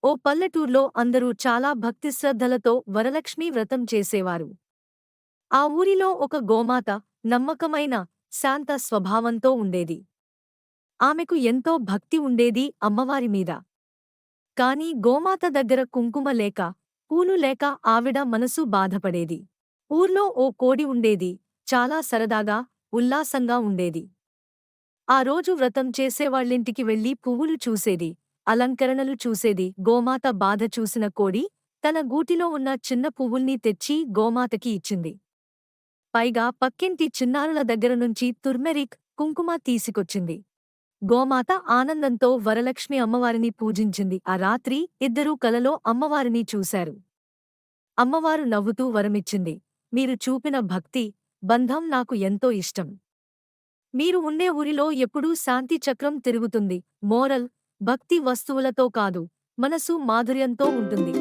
ఓ పల్లెటూర్లో అందరూ చాలా భక్తి శ్రద్ధలతో వరలక్ష్మీ వ్రతం చేసేవారు. ఆ ఊరిలో ఒక గోమాత నమ్మకమైన, శాంత స్వభావంతో ఉండేది. ఆమెకు ఎంతో భక్తి ఉండేది అమ్మవారి మీద. కాని గోమాత దగ్గర కుంకుమ లేక, పూలు లేక ఆవిడ మనసు బాధపడేది. ఊర్లో ఓ కోడి ఉండేది, చాలా సరదాగా, ఉల్లాసంగా ఉండేది. ఆ రోజు వ్రతం చేసేవాళ్ళింటికి వెళ్లి పువ్వులు చూసేది, అలంకరణలు చూసేది. గోమాత బాధ చూసిన కోడి తన గూటిలో ఉన్న చిన్న పువ్వుల్ని తెచ్చి గోమాతకి ఇచ్చింది. పైగా పక్కింటి చిన్నారుల దగ్గరనుంచి తుర్మెరిక్, కుంకుమ తీసుకొచ్చింది. గోమాత ఆనందంతో వరలక్ష్మి అమ్మవారిని పూజించింది. ఆ రాత్రి ఇద్దరూ కలలో అమ్మవారిని చూశారు. అమ్మవారు నవ్వుతూ వరమిచ్చింది. మీరు చూపిన భక్తి, బంధం నాకు ఎంతో ఇష్టం. మీరు ఉండే ఊరిలో ఎప్పుడూ శాంతి చక్రం తిరుగుతుంది. మోరల్, భక్తి వస్తువులతో కాదు, మనసు మాధుర్యంతో ఉంటుంది.